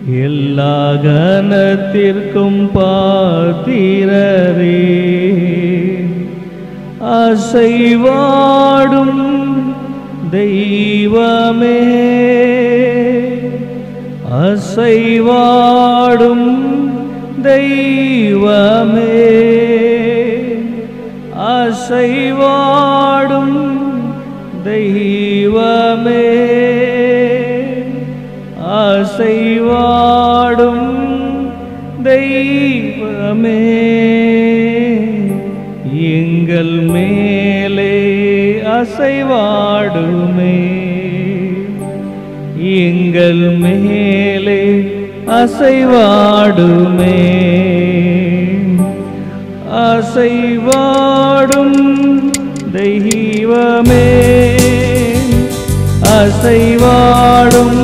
எல்லா கனத்திற்கும் பாத்திரரே, அசைவாடும் தெய்வமே, அசைவாடும் தெய்வமே, அசைவாடும் தெய்வமே, அசைவாடும் தெய்வமே, எங்கள் மேலே அசைவாடுமே, எங்கள் மேலே அசைவாடுமே, அசைவாடும் தெய்வமே, அசைவாடும்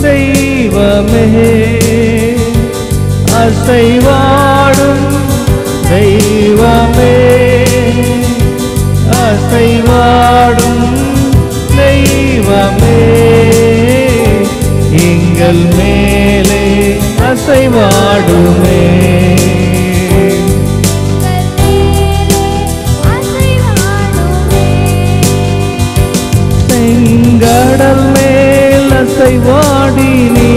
தெய்வமே, அசைவாடும் தெய்வமே, அசைவாடும் தெய்வமே, எங்கள் மேலே அசைவாடுமே, செங்கடல் மேல் அசைவாடினீ,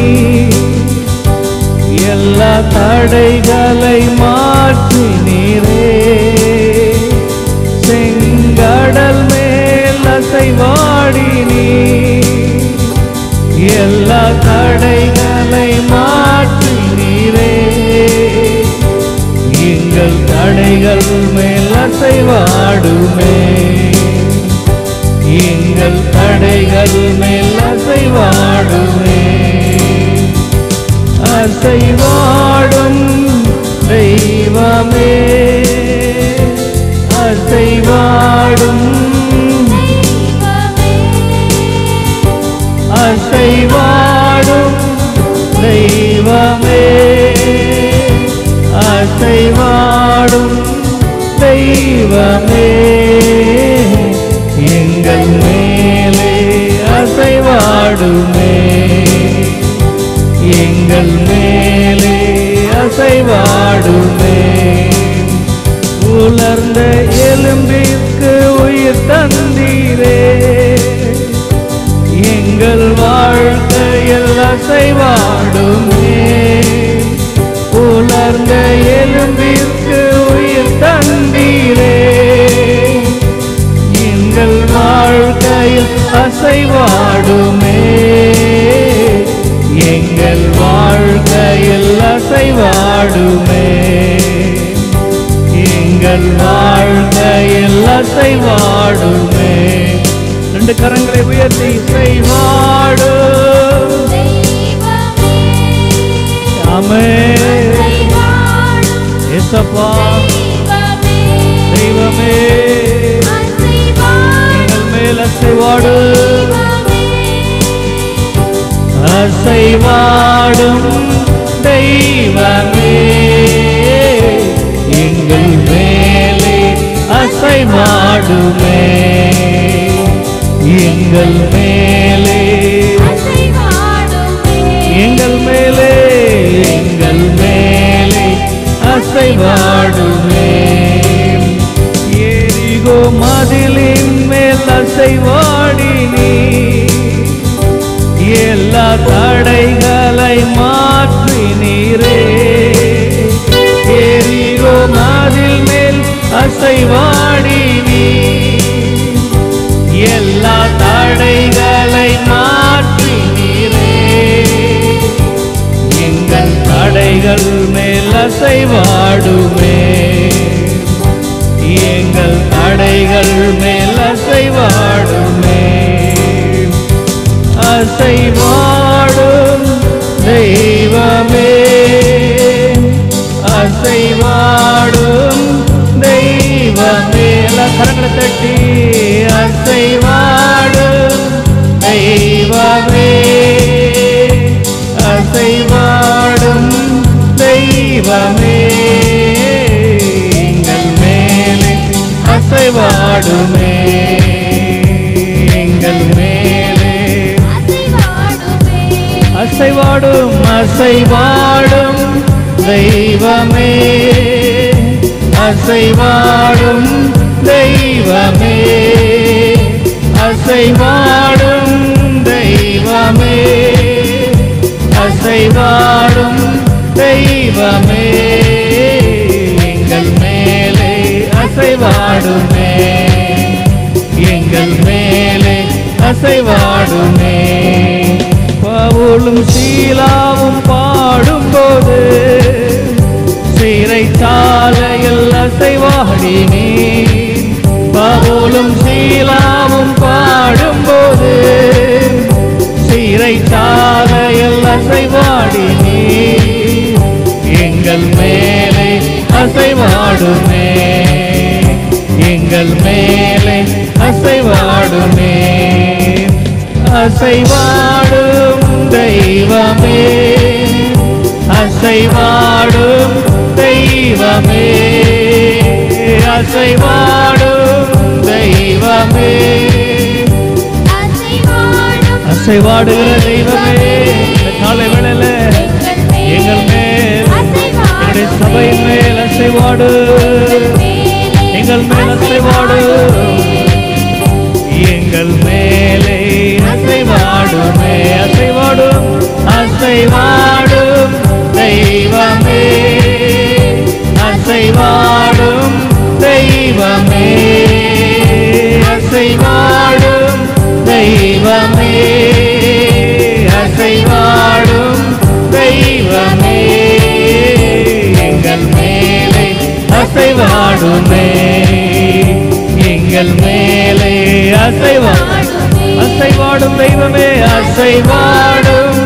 எல்லா தடைகளை மாற்றினீரே, செங்கடல் மேல் அசைவாடினீ, எல்லா தடைகளை மாற்றினீரே, எங்கள் தடைகள் மேல் அசைவாடுமே, எங்கள் தடைகள் மேல் அசைவாடுமே, அசைவாடும் தெய்வமே, அசைவாடும், அசைவாடும் தெய்வமே, அசைவாடும் தெய்வமே, எங்கள் மேலே அசைவாடுமே, எங்கள் மேலே அசைவாடுமே, உலர்ந்த எலும்பிற்கு உயிர் தந்தீரே, எங்கள் வாழ்க்கையில் அசைவாடுமே, உலர்ந்த எலும்பிற்கு உயிர் தந்தீரே, எங்கள் வாழ்க்கையில் அசைவாடுமே, எங்கள் வாழ்க்கையில் அசைவாடுமே, எங்கள் வாழ்க்கையில் அசைவாடுமே. ரெண்டு கரங்களை உயர்த்தி அசைவாடு, ஆமென், இயேசப்பா தெய்வமே, எங்கள் மேல் அசைவாடு, அசைவாடும் தெய்வமே, எங்கள் மேலே அசைவாடுமே, எங்கள் மேலே, எங்கள் மேலே, எங்கள் மேலே அசைவாடுமே, எரிகோ மதிலின் மேல் அசைவாடினீ, எல்லா தடைகளை மாற்றினீரே, எரிகோ மதில் மேல் அசைவாடினீ, எல்லா தடைகளை மாற்றினீரே, எங்கள் தடைகள் மேல் அசைவாடுமே, எங்கள் தடைகள் மேல் அசைவாடுமே, அசைவாடும் தெய்வமே, அசைவாடும் தெய்வமே, எல்லா கரங்களை தட்டி அசைவாடும் தெய்வமே, அசைவாடும் தெய்வமே, எங்கள் மேலே அசைவாடுமே, எங்கள் மேலே அசைவாடும் அசைவாடும் தெய்வமே, அசைவாடும் தெய்வமே, அசைவாடும் தெய்வமே, அசைவாடும் தெய்வமே, எங்கள் மேலே அசைவாடுமே, எங்கள் மேலே அசைவாடுமே. பவுலும் சீலாவும் பாடும்போது சிறைச்சாலையில் அசைவாடினே. பவுலும் சீலாவும் பாடும்போது சிறைச்சாலையில் அசைவாடினே. எங்கள் மேலே அசைவாடுமே, எங்கள் மேலே அசைவாடுமே. அசைவாடும் தெய்வமே, அசைவாடும் தெய்வமே, அசைவாடும் தெய்வமே, அசைவாடுகிற தெய்வமே. காலை வேளையில எங்கள் மேல், எங்களுடைய சபையின் மேல் அசைவாடு, எங்கள் மேல் அசைவாடு, எங்கள் மேலே அசைவாடுமே. அசைவாடும் அசைவாடும் தெய்வமே, அசைவாடும் தெய்வமே, அசைவாடும் தெய்வமே, அசைவாடும் தெய்வமே, எங்கள் மேலே அசைவாடுமே, எங்கள் மேலே அசைவாடும் தெய்வமே, அசைவாடும்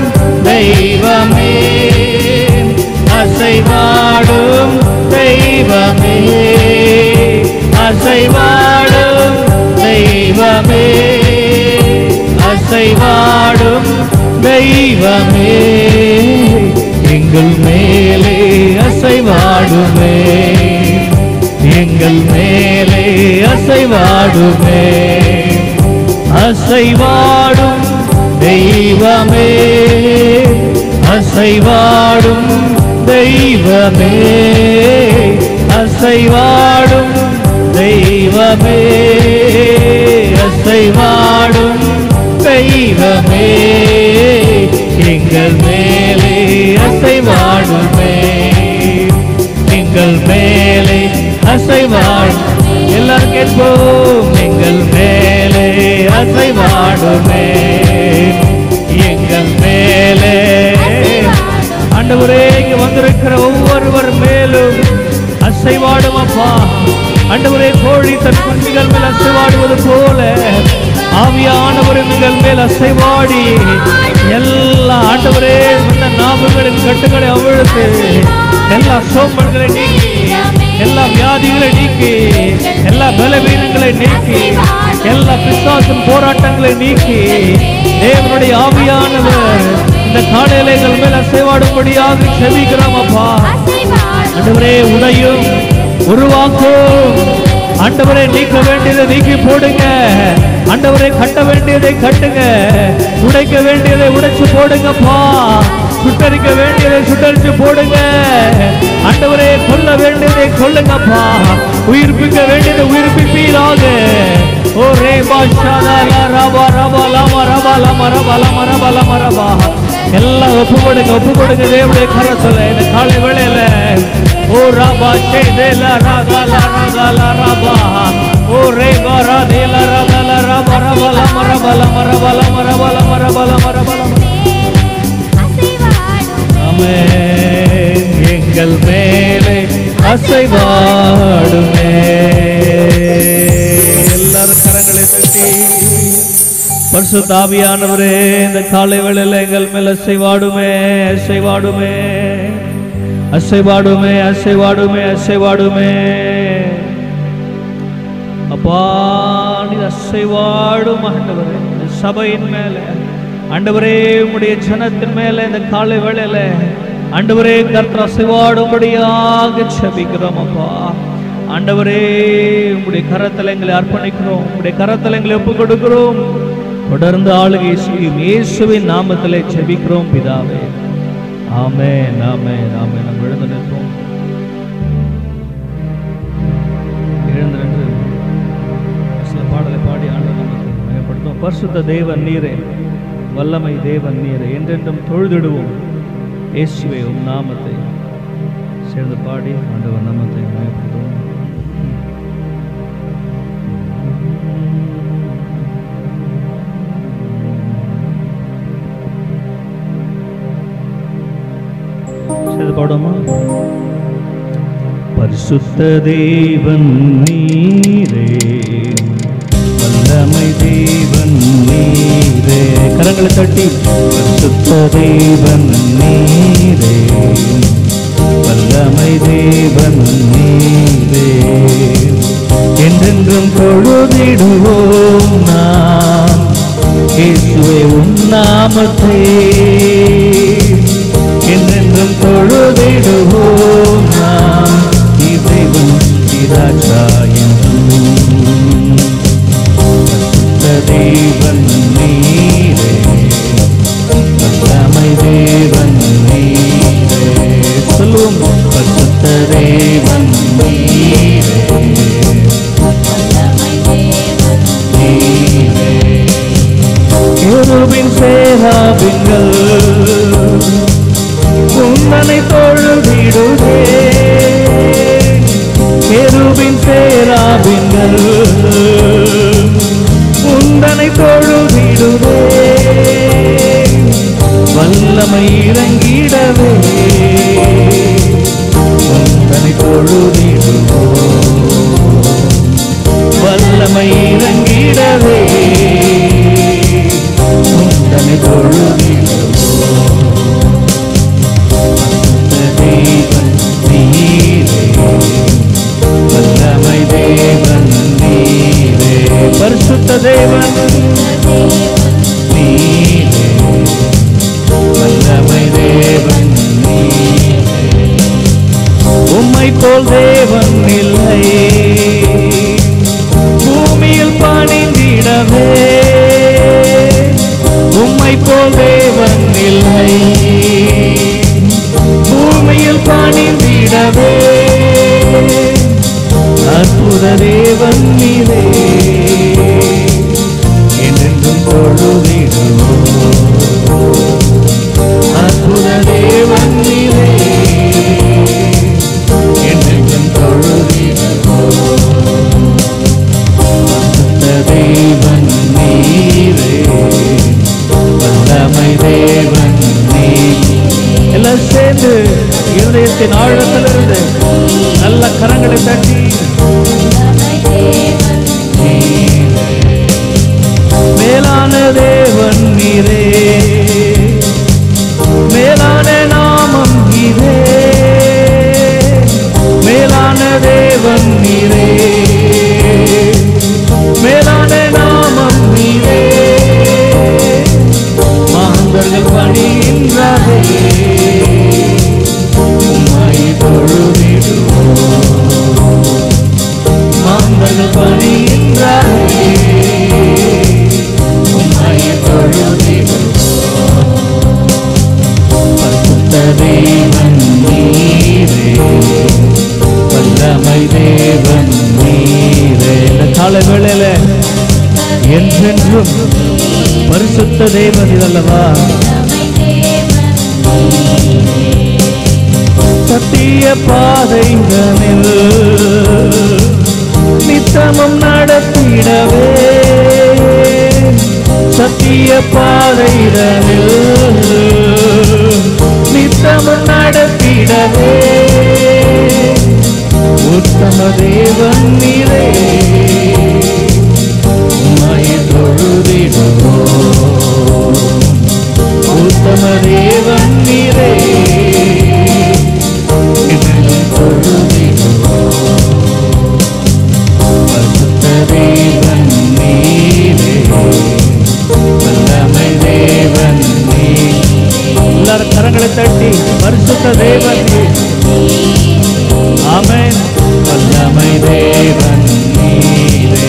தெய்வமே, அசைவாடும் தெய்வமே, அசைவாடும் தெய்வமே, அசைவாடும் தெய்வமே, எங்கள் மேலே அசைவாடுமே, எங்கள் மேலே அசைவாடுமே. அசைவாடும் தெய்வமே, அசைவாடும் தெய்வமே, அசைவாடும் தெய்வமே, அசைவாடும் தெய்வமே, எங்கள் மேலே அசைவாடுமே, எங்கள் மேலே அசைவாடும். எல்லாரும் கேட்போம், எங்கள் மேலே அசைவாடுமே, எங்கள் மேலே. ஆண்டவரே, இங்க வந்திருக்கிற ஒவ்வொருவர் மேலும் அசைவாடும் அப்பா. ஆண்டவரே, கோழி தன் குஞ்சுகள் மேல் அசைவாடுவது போல ஆவியானவர் எங்கள் மேல் அசைவாடி எல்லா ஆண்டவரே இந்த நாவுகளின் கட்டுகளை அவிழ்த்து எல்லா சோம்பல்களை நீக்கி, எல்லா வியாதிகளை நீக்கி, எல்லா பலவீனங்களை நீக்கி, எல்லா பிசாசின் போராட்டங்களை நீக்கி, தேவனுடைய ஆவியானவர் இந்த காலையில எங்கள் மேல் அசைவாடும்படியாக செபிக்கிறோம் அப்பா. ஆண்டவரே, உடையும் உருவாக்கும். ஆண்டவரே, நீக்க வேண்டியதை நீக்கி போடுங்க. ஆண்டவரே, கட்ட வேண்டியதை கட்டுங்க, உடைக்க வேண்டியதை உடைச்சு போடுங்கப்பா. சுட்டரிக்க வேண்டியதை சுட்டரிச்சு போடுங்க. ஆண்டவரே, கொல்ல வேண்டியதை கொல்லுங்கப்பா. உயிர்ப்பிக்க வேண்டியதை உயிர்ப்பிப்பீராக. ஓ ரே பாஷாலா ரபா ரபா லமா ரபா லமா ரபா லமா ரபா லமா ரபா. எல்லாம் ஒப்பு கொடுங்க தேவனுடைய கரத்துல இந்த காலை வேளையில. ஓ ரபா சேதேலா ரகாலா ரகாலா ரபா. ஓ ரே பாரா தேலா ரகாலா ரபா ரபா லமா ரபா லமா ரபா லமா ரபா லமா ரபா லமா ரபா லமா. ஆமென். எங்கள் மேலே அசைவாடுமே. எல்லாரும் கரங்களை தட்டி பரிசுத்த ஆவியானவரே இந்த காலை வேளையில எங்கள் மேல் அசைவாடுமே, அசைவாடுமே, அசைவாடுமே, அசைவாடுமே, அசைவாடுமே. அப்பா, நீ அசைவாடும் ஆண்டவரே இந்த சபையின் மேல. ஆண்டவரே, உம்முடைய ஜனத்தின் மேல இந்த காலை வேளையில ஆண்டவரே கர்த்தர் அசைவாடும்படியாக ஜெபிக்கிறோம் அப்பா. ஆண்டவரே, உம்முடைய கரத்தில் எங்களை அர்ப்பணிக்கிறோம், உம்முடைய கரத்தில் எங்களை ஒப்புக் கொடுக்கிறோம். தொடர்ந்து ஆளுகை செய்யும் இயேசுவின் நாமத்திலே ஜெபிக்கிறோம் பிதாவே. ஆமென், ஆமென், ஆமென். நாம் எழுந்து நிற்போம். எழுந்து நின்று சில பாடலை பாடி ஆண்டவர் நாமத்தை மகிமைப்படுத்துவோம். பரிசுத்த தேவன் நீரே, வல்லமை தேவன் நீரே, என்றென்றும் தொழுதிடுவோம் இயேசுவே உம் நாமத்தை. சேர்ந்து பாடி ஆண்டவர் நாமத்தை மகிமைப்படுத்துவோம். சேர்ந்து பாடுவோமா? பரிசுத்த தேவன் நீரே, வல்லமை தேவன் நீரே. கரங்களை தட்டி பரிசுத்த தேவன் நீரே, வல்லமை தேவன் நீரே, என்றென்றும் தொழுதிடுவோம் நாம் இயேசுவே உம் நாமத்தை. என்றென்றும் தொழுதிடுவோம் நாம் இறைவன் ராஜா என்றும். பரிசுத்த தேவன் நீரே, வல்லமை தேவன் நீரே. சொல்லுவோம், பரிசுத்த தேவன் நீரே, வல்லமை தேவன் நீரே. கேருபீன் சேராபீன்கள் உந்தனை தொழுதிடுதே. கேருபீன் சேராபீன்கள் உந்தனை தொழுதிடுதே. வல்லமை இறங்கிடவே உந்தனை தொழுதிடுவோம். வல்லமை இறங்கிடவே உந்தனை தொழுதிடுவோம். தேவன் நீரே, வல்லமை தேவன் நீரே. பரிசுத்த தேவன் நீரே, வல்லமை தேவன் நீரே. உம்மை போல் தேவன் இல்லை பூமியில் பணிந்திடவே. உம்மை போல் தேவன் இல்லை பூமியில் பணிந்திடவே. அற்புத தேவன் நீரே, என்றென்றும் தொழுதிடுவோம். அற்புத தேவன் நீரே, என்றென்றும் தொழுதிடுவோம். பரிசுத்த தேவன் நீரே, வல்லமை தேவன் நீரே. எல்லாம் சேர்ந்து இருதயத்தின் ஆழத்திலிருந்து நல்ல கரங்களை தட்டி மேலான தேவன் நீரே, மேலான நாமம் நீரே. மேலான தேவன் நீரே, மேலான நாமம் நீரே. மாந்தர்கள் பணிகின்றாரே உம்மை தொழுதிடுவோம். மாந்தர்கள் பணிகின்றாரே உம்மை தொழுதிடுவோம். பரிசுத்த தேவன் நீரே, வல்லமை தேவன் நீரே. இந்த காலை வேளையில என்றென்றும் பரிசுத்த தேவன் இதல்லவா. சத்திய பாதைகளில் நித்தமும் நடத்திடவே. சத்திய பாதைகளில் நித்தமும் நடத்திடவே. உத்தம தேவன் நீரே, உம்மை தொழுதிடுவோம். உத்தம தேவன் நீரே, என்றென்றும் தொழுதிடுவோம். பரிசுத்த தேவன் நீரே, வல்லமை தேவன் நீரே. எல்லாரும் கரங்களை தட்டி பரிசுத்த தேவன் ஆமென். வல்லமை தேவன் நீரே,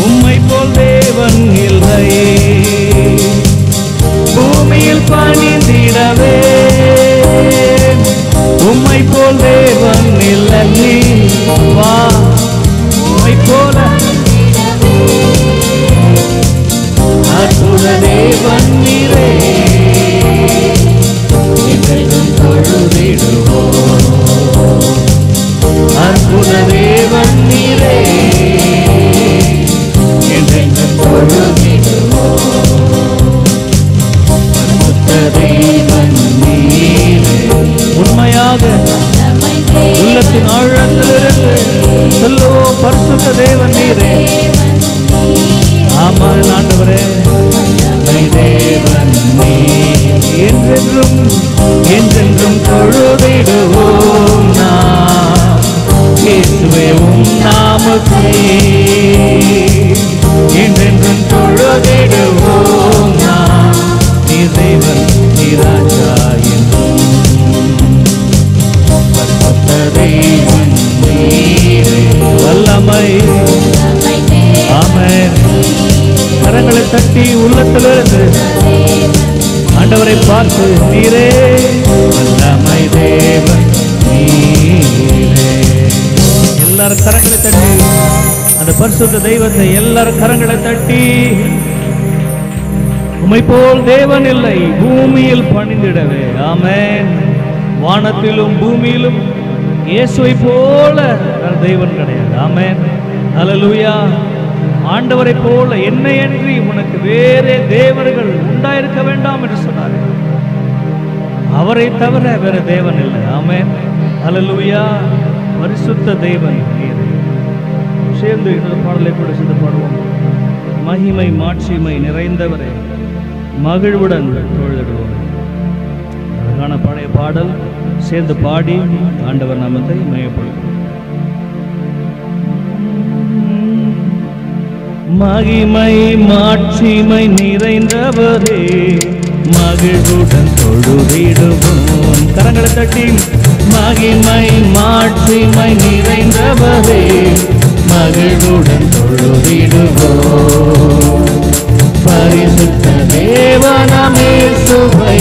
உம்மை போல் தேவன் தேவன் இல்லையே, பூமியில் பணிந்திடவே உம்மை போல் தேவன் இல்லையே. வா, உம்மை போல அற்புத தேவன் நீரே, என்றென்றும் தொழுதிடுவோம். அற்புத தேவன் நீரே, என்றென்றும் தொழுதிடுவோம். அற்புத தேவன் நீரே, உண்மையாக உள்ளத்தின் ஆழத்திலிருந்து சொல்லுவோம், பரிசுத்த தேவன் நீரே. ஆமாம் ஆண்டவரே, தேவன் நீர், என்றென்றும் என்றென்றும் தொழுதிடுவோம் நாம். இயேசுவே உம் நாமத்தை என்றென்றும் தொழுதிடுவோம் நாம். நீர் தேவன், நீர் ராஜா என்றும். பரிசுத்த தேவன் நீரே, வல்லமை. ஆமென். கரங்களை தட்டி உள்ளத்திலிருந்து ஆண்டவரை பார்த்து, நீரே வல்லமை தேவன் நீரே. எல்லாரும் கரங்களை தட்டி அந்த பரிசுத்த தெய்வத்தை எல்லாரும் கரங்களை தட்டி, உம்மை போல் தேவன் இல்லை, பூமியில் பணிந்திடவே. ஆமென். வானத்திலும் பூமியிலும் இயேசுவை போல தெய்வன் கிடையாது. ஆமென். ஹல்லேலூயா. ஆண்டவரை போல என்னை அன்றி உனக்கு வேறே தேவர்கள் உண்டாயிருக்க வேண்டாம் என்று சொன்னார். அவரை தவிர வேற தேவன் இல்லை. ஆமென். ஹல்லேலூயா. பரிசுத்த தேவன் நீரே. சேர்ந்து இன்னொரு பாடலை கூட சேர்ந்து பாடுவோம். மகிமை மாட்சிமை நிறைந்தவரே, மகிழ்வுடன் தொழுதிடுவோம். அதற்கான பழைய பாடல் சேர்ந்து பாடி ஆண்டவர் நாமத்தை மகிமைப்படுத்தும். மகிமை மாட்சிமை நிறைந்தவரே, மகிழ்வுடன் தொழுதிடுவோம். கரங்களை தட்டி, மகிமை மாட்சிமை நிறைந்தவரே, மகிழ்வுடன் தொழுதிடுவோம். பரிசுத்த தேவனாம் இயேசுவை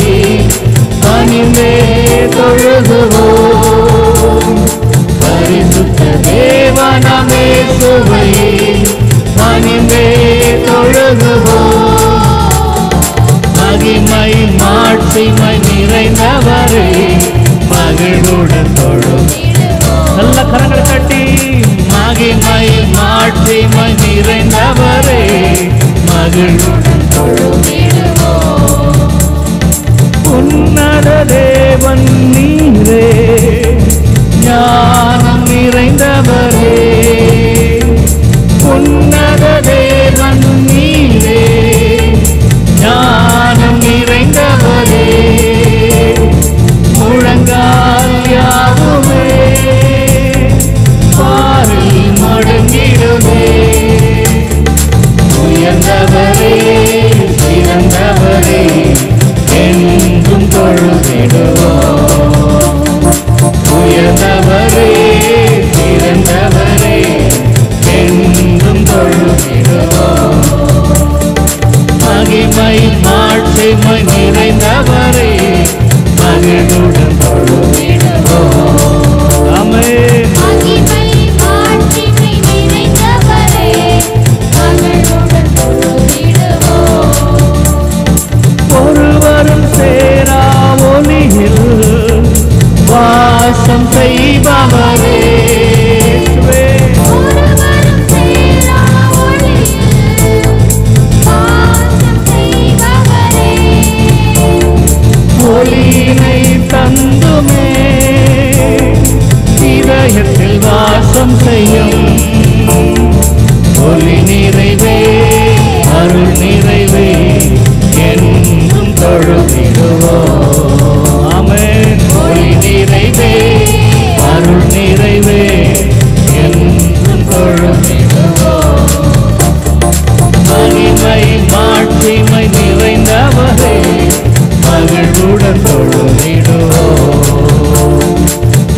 பணிந்தே தொழுதுவோம். பரிசுத்த தேவனாம் இயேசுவை பணிந்தே தொழுதுவோம். மகிமை மாட்சிமை நிறைந்தவரே, மகிழ்வுடன் தொழுதிடுவோம். நல்ல கரங்களை தட்டி, மகிமை மாட்சிமை நிறைந்தவரே, மகிழ்வுடன் தொழுதிடுவோம். உன்னத தேவன் நீரே, ஞானம் நிறைந்தவரே. உன்னத தேவன் நீரே, ஞானம் நிறைந்தவரே. முழங்கால் யாவுமே பாரில் மடங்கிடுமே. உயர்ந்தவரே, சிறந்தவரே, என்றும் தொழுதிடுவோம். உயர்ந்தவரே, சிறந்தவரே, என்றும் தொழுதிடுவோம். மகிமை மாட்சிமை நிறைந்தவரே, மகிழ்வுடன் தொழுதிடுவோம். ஆமென். மகிமை மாட்சிமை நிறைந்தவரே, மகிழ்வுடன் தொழுதிடுவோம். ஒருவரும் சேரா ஒளியில் வாசம் செய்பவரே, ஒருவரும் சேரா ஒளியில் வாசம் செய்பவரே. ஒளியினை தந்துமே இதயத்தில் வாசம் செய்யும். ஒளி நிறைவே, அருள் நிறைவே, என்றும் தொழுதிடுவோம். ஆமென். ஒளி நிறைவே, அருள் நிறைவே, என்றும் தொழுதிடுவோம். மகிமை மாட்சிமை நிறைந்தவரே, மகிழ்வுடன் தொழுதிடுவோம்.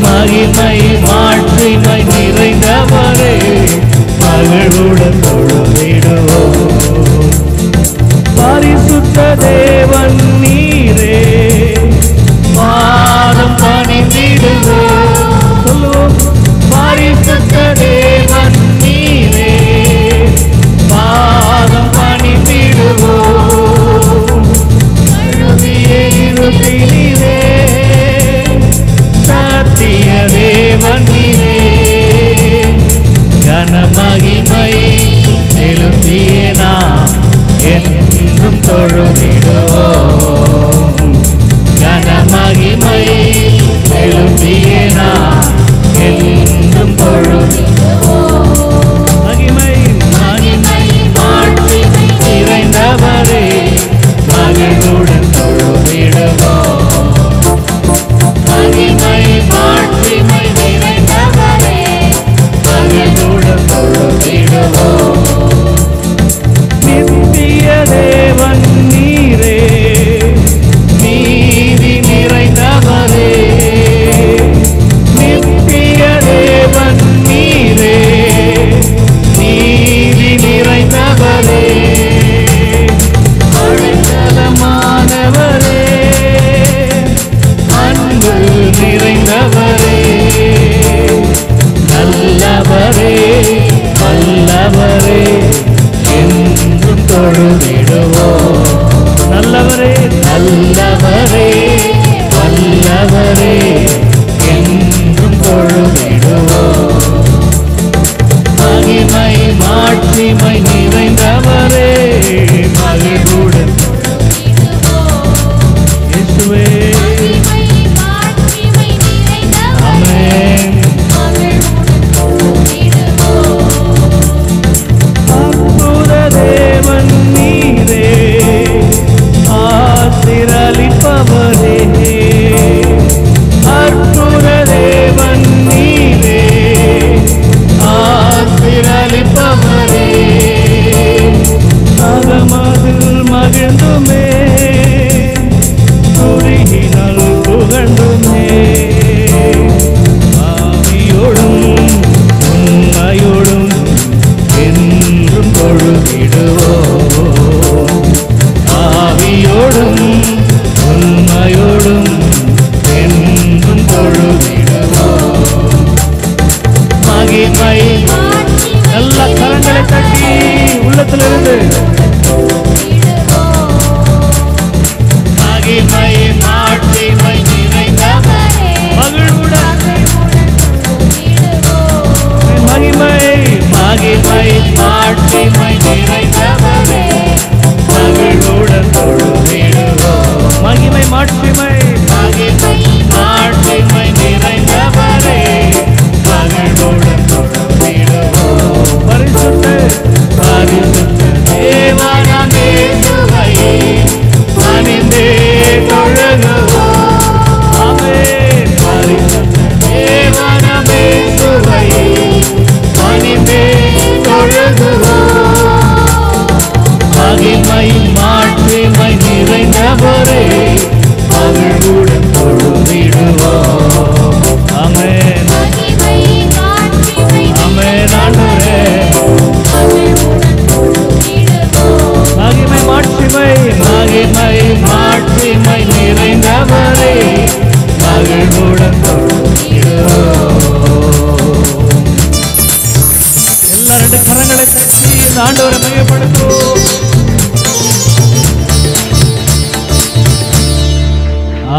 மகிமை மாட்சிமை நிறைந்தவரே,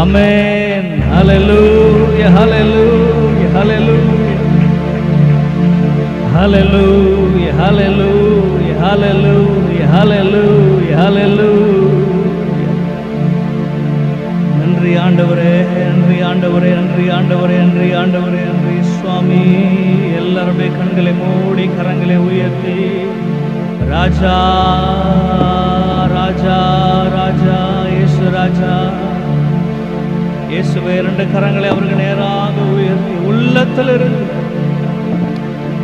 ஆமென். ஹalleluya ஹalleluya ஹalleluya ஹalleluya ஹalleluya ஹalleluya ஹalleluya ஹalleluya. நன்றி ஆண்டவரே, நன்றி ஆண்டவரே, நன்றி ஆண்டவரே, நன்றி ஆண்டவரே, நன்றி சுவாமி. எல்லாருடைய கண்களை மூடி கரங்களை உயர்த்தி ராஜா ராஜா ராஜா இயேசு ராஜா இயேசுவே இரண்டு கரங்களை அவருக்கு நேராக உயர்த்தி உள்ளத்தில் இருந்து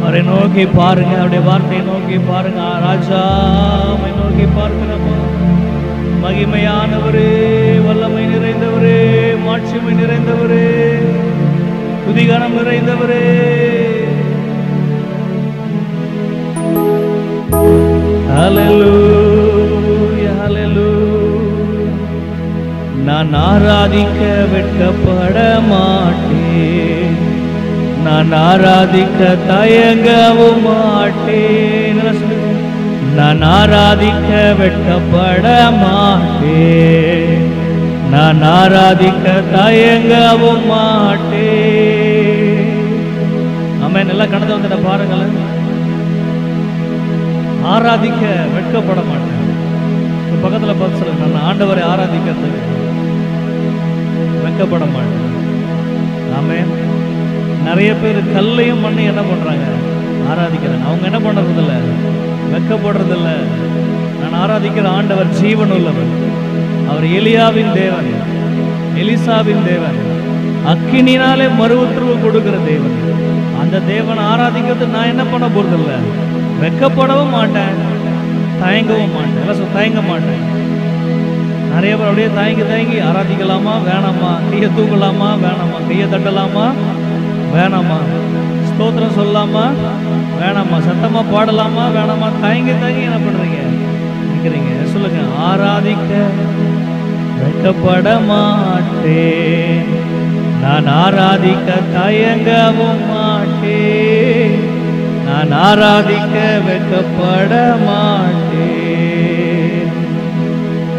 அவரை நோக்கி பாருங்க, அவருடைய வார்த்தையை நோக்கி பாருங்க. ராஜாவை நோக்கி பார்க்கிறப்பா, மகிமையானவரே, வல்லமை நிறைந்தவரே, மாட்சிமை நிறைந்தவரே, துதிகரம் நிறைந்தவரே. ஹalleluya ஹalleluya. நான் ஆராதிக்க வெட்கப்பட மாட்டேன், நான் ஆராதிக்க தயங்கவும் மாட்டேன். நான் ஆராதிக்க வெட்கப்பட மாட்டேன், நான் ஆராதிக்க தயங்கவும் மாட்டேன். ஆமென். எல்லாம் கடந்து வந்துட்ட பாருங்களேன். ஆராதிக்க வெட்கப்பட மாட்டேன். பக்கத்துல பார்த்து சொல்லுங்க, நான் ஆண்டவரை ஆராதிக்கிறதுக்கு வெட்கப்பட மாட்டேன். ஆமென். நிறைய பேர் கல்லையும் மண்ணை என்ன பண்றாங்க? ஆராதிக்கிறாங்க. அவங்க என்ன பண்றது இல்லை? வெட்கப்படுறது இல்லை. நான் ஆராதிக்கிற ஆண்டவர் ஜீவன் உள்ளவர். அவர் எலியாவின் தேவன், எலிசாவின் தேவன், அக்கினினாலே மறு உத்தரவு கொடுக்கிற தேவன். அந்த தேவனை ஆராதிக்கிறது நான் என்ன பண்ண போறது இல்லை? வெட்கப்படவும் மாட்டேன், தயங்கவும் மாட்டேன். எல்லாம் தயங்க மாட்டேன். நிறைய பேர் அப்படியே தயங்கி தயங்கி ஆராதிக்கலாமா வேணாமா, கையை தூக்கலாமா வேணாமா, கையை தட்டலாமா வேணாமா, ஸ்தோத்திரம் சொல்லலாமா வேணாமா, சத்தமா பாடலாமா வேணாமா, தயங்கி தயங்கி என்ன பண்றீங்க நிற்கிறீங்க? சொல்லுங்க, ஆராதிக்க வெட்கப்பட மாட்டேன், நான் ஆராதிக்க தயங்கவும் மாட்டேன், நான் ஆராதிக்க வெட்கப்பட மாட்டேன்.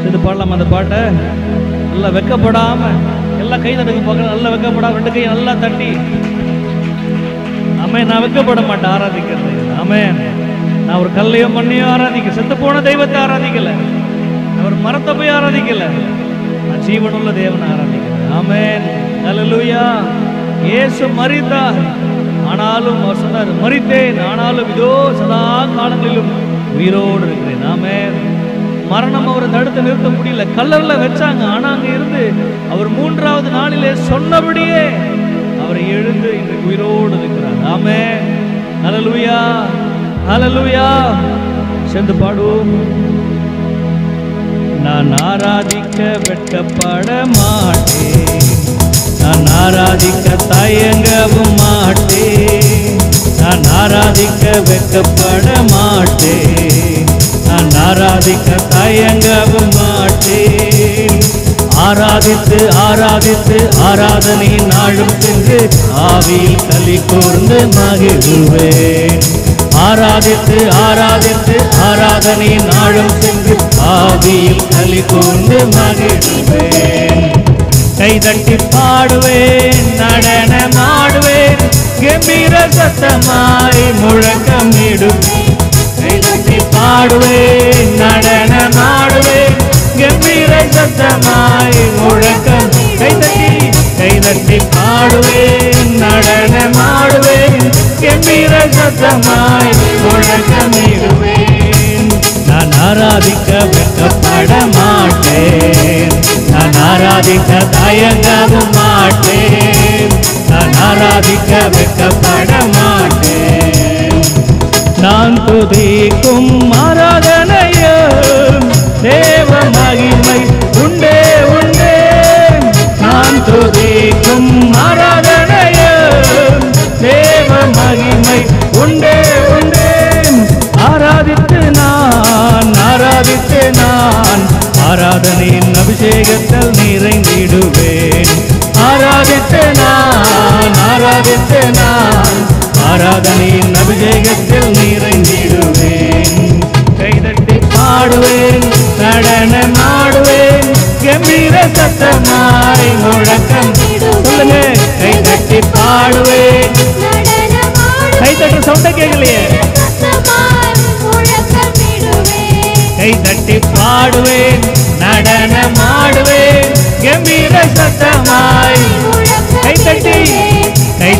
இது பாடலாமா அந்த பாட்டை? நல்லா வெட்கப்படாம எல்லாம் கை தட்டுக்கு பார்க்கணும். நல்லா வெட்கப்படாம ரெண்டு கையை நல்லா தட்டி, ஆமென். நான் வெட்கப்பட மாட்டேன் ஆராதிக்கிறது. ஆமென். நான் ஒரு கல்லையோ மண்ணையோ ஆராதிக்க, செத்து போன தெய்வத்தை ஆராதிக்கல, ஒரு மரத்தை போய் ஆராதிக்கல, நான் ஜீவனுள்ள தேவனை ஆராதிக்கிறேன். ஆமென். ஹல்லேலூயா. இயேசு மரித்தார், ஆனாலும் அவர் சொன்னார், மரித்தேன் ஆனாலும் இதோ சதா காலங்களிலும் உயிரோடு இருக்கிறேன். ஆமென். மரணம் அவரை தடுத்து நிறுத்த முடியல. கல்லர்ல வச்சாங்க, ஆனா அங்க இருந்து அவர் மூன்றாவது நாளிலே சொன்னபடியே அவரை எழுந்து இன்றைக்கு உயிரோடு இருக்கிறார். ஆமென். ஹல்லேலூயா ஹல்லேலூயா. சேர்ந்து பாடுவோம். நான் ஆராதிக்க வெட்கப்பட மாட்டேன், நான் ஆராதிக்க தயங்கவும் மாட்டேன், நான் ஆராதிக்க வெட்கப்பட மாட்டேன், நான் ஆராதிக்க தயங்கவும் மாட்டேன். ஆராதித்து ஆராதித்து ஆராதனை நாளும் சென்று ஆவியில் களி கூர்ந்து மகிழ்வேன். ஆராதித்து ஆராதித்து ஆராதனை நாளும் சென்று ஆவியில் களி கூர்ந்து மகிழ்வேன். கைதட்டி பாடுவேன், நடனமாடுவேன், கம்பீர சத்தமாய் முழக்கமிடுவேன். கைதட்டி பாடுவேன், நடனமாடுவேன், கம்பீர சத்தமாய் முழக்கம். கைதட்டி பாடுவேன், நடனமாடுவேன், கம்பீர சத்தமாய் முழக்கமிடுவேன். நான் ஆராதிக்க வெட்கப்பட மாட்டேன், நான் ஆராதிக்க தயங்கவும் மாட்டேன், நான் ஆராதிக்க வெட்கப்பட மாட்டேன். நான் துதிக்கும் ஆராதனையும் தேவ மகிமை உண்டே உண்டே. நான் துதிக்கும் ஆராதனையும் தேவ மகிமை உண்டே உண்டே. ஆராதித்து நான் ஆராதனையின் அபிஷேகத்தில் நிறைந்திடுவேன். ஆராதித்து நான் ஆராதனையின் அபிஷேகத்தில் நிறைந்திடுவேன். கைதட்டி பாடுவேன், நடனமாடுவேன், கம்பீர சத்தமாய் பாடுவேன். கை தட்டு சவுண்ட கேட்கலையே. கை தட்டி பாடுவேன், நடனமாடுவேன், கம்பீர சத்தமாய். கை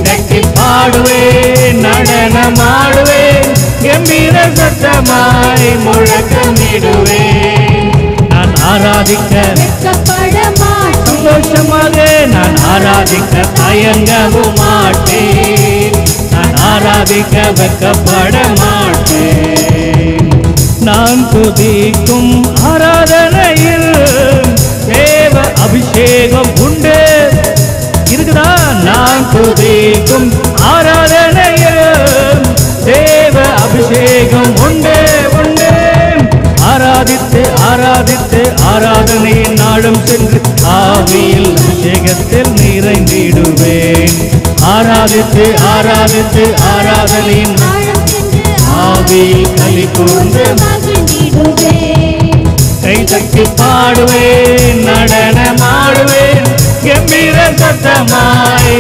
தட்டி பாடுவேன், நடனமாடுவேன், கம்பீர சத்தமாய் முழக்கமிடுவேன். நான் ஆராதிக்க சந்தோஷமாக, நான் ஆராதிக்க தயங்கவும் மாட்டேன். நான் ஆராதிக்க வெட்கப்பட மாட்டேன். நான் துதிக்கும் ஆராதனையில் தேவ அபிஷேகம் உண்டு. இருக்குதா? நான் துதிக்கும் ஆராதனையில் தேவ அபிஷேகம் உண்டு உண்டு. ஆராதித்து ஆராதித்து ஆராதனையின் நாளும் சென்று ஆவியில் அபிஷேகத்தில் நிறைந்திடுவேன். ஆராதித்து ஆராதித்து ஆராதனையின் ஆவியில் களி கூர்ந்து கை தட்டி பாடுவேன், நடனமாடுவேன், கம்பீர சத்தமாய்.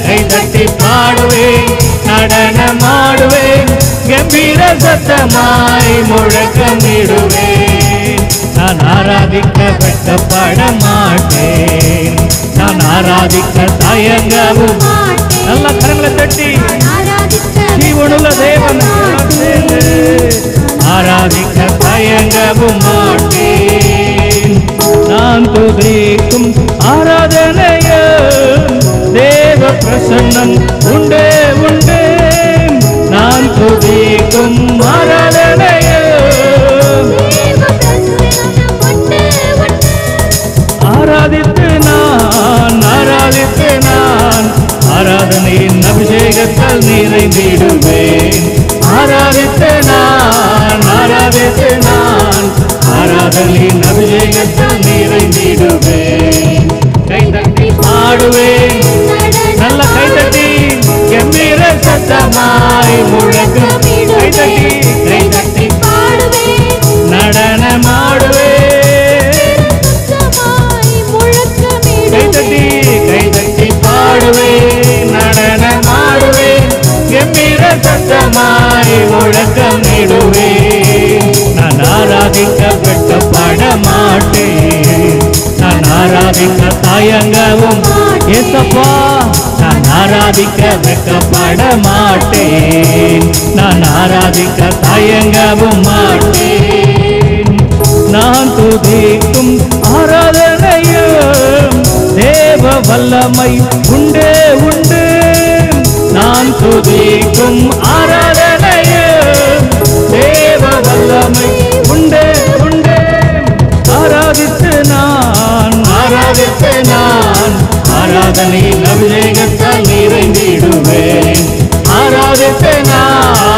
கை தட்டி பாடுவேன், நடனமாடுவேன், கம்பீர சத்தமாய் முழக்கமிடுவேன். நான் ஆராதிக்க வெட்கப்பட மாட்டேன். நான் ஆராதிக்க தயங்கவும். நல்ல கரங்களை தட்டி ஜீவனுள்ள தேவனை ஆராதிக்க தயங்கவும் மாட்டேன். நான் துதிக்கும் ஆராதனைய தேவ பிரசன்னம் உண்டே உண்டே. நான் துதிக்கும் ஆராதனைய ஆராதித்து நான் ஆராதனையின் அபிஷேகத்தால் நிறைந்திடுவேன். ஆராதித்து நான் ஆராதனையின் அபிஷேகத்தால் நிறைந்திடுவேன். கை தட்டி பாடுவேன், நல்ல கை தட்டி கம்பீர சத்தமாய் முழக்கம். கை தட்டி நடனமாடுவேன். கை தட்டி பாடுவேன், நடனமாடுவேன், கம்பீர சத்தமாய் முழக்கமிடுவேன். நான் ஆராதிக்க வெட்கப்பட மாட்டேன். நான் ஆராதிக்க தயங்கவும். ஏசப்பா, நான் ஆராதிக்க வெட்கப்பட மாட்டேன். நான் ஆராதிக்க தயங்கவும் மாட்டேன். நான் துதிக்கும் ஆராதனையும் தேவ வல்லமை உண்டே உண்டு. நான் துதிக்கும் ஆராதனையும் தேவ வல்லமை உண்டே உண்டே. ஆராதித்து நான் ஆராதனையின் அபிஷேகத்தால் நிறைந்திடுவேன். ஆராதித்து நான்